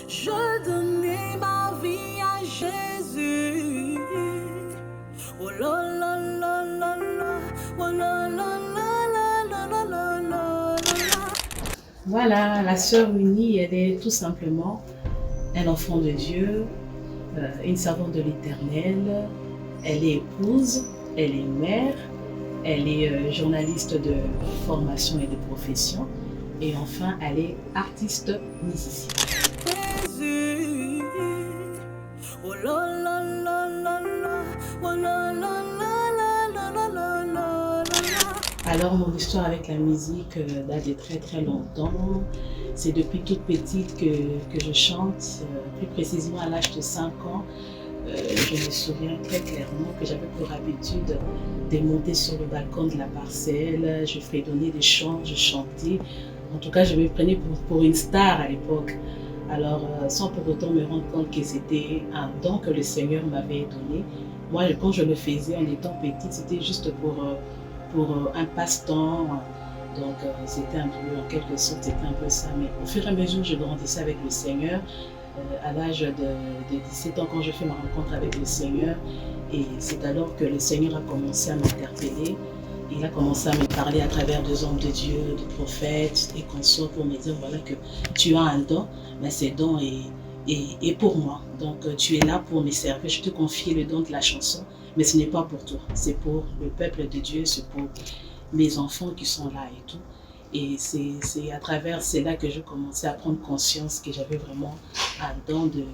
Je donnais ma vie à Jésus. Oh la la la la la, oh la la la la la la la la la. Voilà, la sœur unie, elle est tout simplement un enfant de Dieu, une servante de l'Éternel. Elle est épouse, elle est mère, elle est journaliste de formation et de profession. Et enfin, elle est artiste musicienne. Jésus. Oh la la la la la, oh la la la la la la la la la. Alors, mon histoire avec la musique date de très très longtemps. C'est depuis toute petite que je chante, plus précisément à l'âge de 5 ans. Je me souviens très clairement que j'avais pour habitude de monter sur le balcon de la parcelle, je fredonnais des chants, je chantais. En tout cas, je me prenais pour une star à l'époque. Alors, sans pour autant me rendre compte que c'était un don que le Seigneur m'avait donné. Moi, quand je le faisais en étant petite, c'était juste pour un passe-temps. Donc, c'était un peu, en quelque sorte, c'était un peu ça. Mais au fur et à mesure, je grandissais avec le Seigneur. À l'âge de 17 ans, quand je fais ma rencontre avec le Seigneur, et c'est alors que le Seigneur a commencé à m'interpeller. Il a commencé à me parler à travers des hommes de Dieu, des prophètes et consorts pour me dire voilà que tu as un don, mais ce don est pour moi. Donc tu es là pour me servir. Je te confie le don de la chanson, mais ce n'est pas pour toi. C'est pour le peuple de Dieu, c'est pour mes enfants qui sont là et tout. Et c'est à travers cela que je commençais à prendre conscience que j'avais vraiment un don de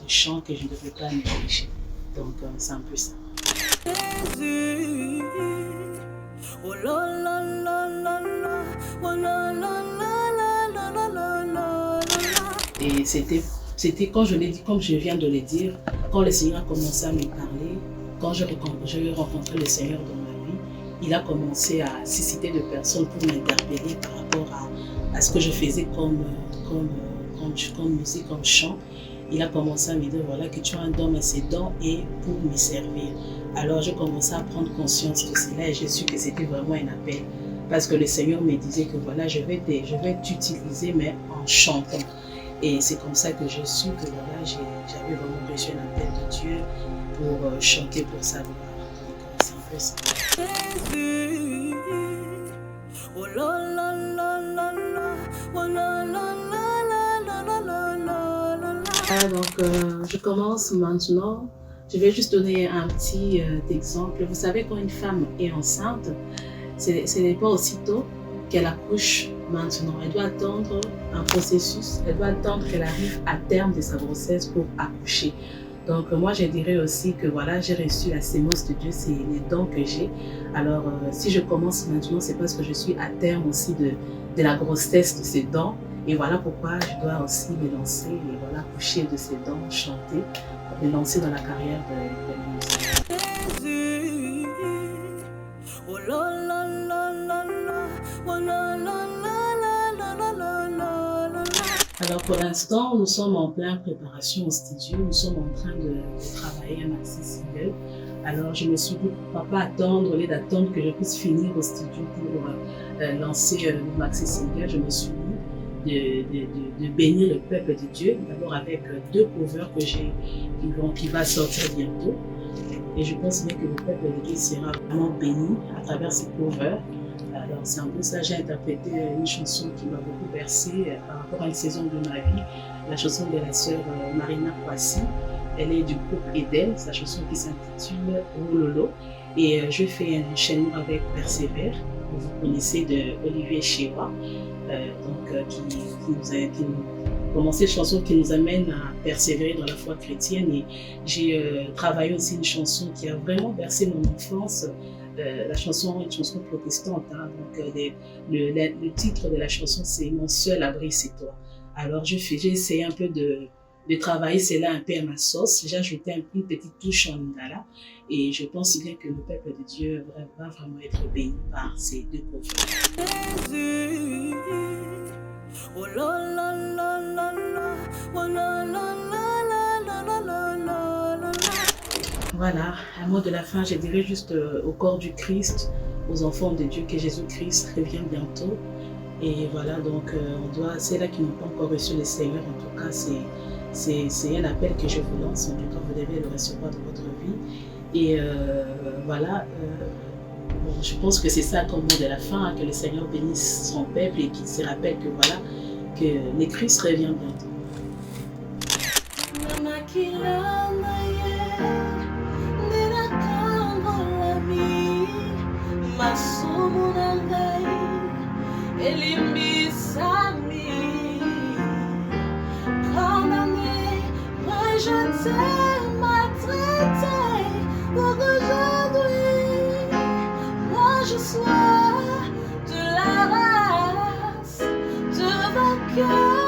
chant que je ne devais pas négliger. Donc c'est un peu ça. Jésus. Oh la la la la la, oh la la la la la la la la. Et c'était quand je l'ai dit, comme je viens de le dire, quand le Seigneur a commencé à me parler, quand je rencontré le Seigneur dans ma vie, il a commencé à susciter de personnes pour m'interpeller par rapport à ce que je faisais comme musique, comme chant. Il a commencé à me dire voilà que tu as un don, mais ce don est pour me servir. Alors j'ai commencé à prendre conscience de cela et j'ai su que c'était vraiment un appel. Parce que le Seigneur me disait que voilà, je vais t'utiliser, mais en chantant. Et c'est comme ça que je su que voilà, j'avais vraiment reçu un appel de Dieu pour chanter pour sa gloire. Donc c'est un peu ça. Jésus. Oh la la la la la, oh la la la la la la la la la. Donc je commence maintenant. Je vais juste donner un petit exemple. Vous savez, quand une femme est enceinte, ce n'est pas aussitôt qu'elle accouche maintenant. Elle doit attendre un processus, elle doit attendre qu'elle arrive à terme de sa grossesse pour accoucher. Donc moi, je dirais aussi que voilà, j'ai reçu la sémence de Dieu, c'est les dons que j'ai. Alors si je commence maintenant, c'est parce que je suis à terme aussi de la grossesse de ces dons. Et voilà pourquoi je dois aussi me lancer et voilà, accoucher de ces dons, chanter, me lancer dans la carrière de la musique. Jésus. Oh la la la la la, oh la la la la la la la la. Alors pour l'instant, nous sommes en pleine préparation au studio, nous sommes en train de travailler un maxi single. Alors je me suis dit pourquoi pas attendre, au lieu d'attendre que je puisse finir au studio pour lancer le maxi single, je me suis dit de bénir le peuple de Dieu, d'abord avec 2 covers que j'ai, qui va sortir bientôt. Et je pense bien que le peuple de Dieu sera vraiment béni à travers ces covers. Alors c'est un peu ça, j'ai interprété une chanson qui m'a beaucoup bercé par rapport à une saison de ma vie, la chanson de la sœur Marina Kwasi. Elle est du groupe Eden, sa chanson qui s'intitule Ololo. Et je fais un enchaînement avec Persévère, que vous connaissez, de Olivier Chewa, comment ces chansons qui nous amènent à persévérer dans la foi chrétienne. Et j'ai travaillé aussi une chanson qui a vraiment bercé mon enfance. La chanson est une chanson protestante, hein, donc le titre de la chanson c'est Mon seul abri c'est toi. Alors j'ai essayé un peu de travailler cela un peu à ma sauce. J'ai ajouté une petite touche en lingala et je pense bien que le peuple de Dieu va vraiment être béni par ces 2 covers. Jésus. Oh la la la la la, oh la la la la la la la la. Voilà, un mot de la fin, je dirais juste au corps du Christ, aux enfants de Dieu, que Jésus-Christ revient bientôt. Et voilà, donc c'est là qui n'ont pas encore reçu le Seigneur, en tout cas, c'est un appel que je vous lance, en tout cas, vous devez le recevoir dans votre vie. Et voilà, bon, je pense que c'est ça comme mot de la fin, hein, que le Seigneur bénisse son peuple et qu'il se rappelle que voilà, que le Christ revient bientôt. Je t'ai maltraité pour qu'aujourd'hui, moi je sois de la race de vainqueur.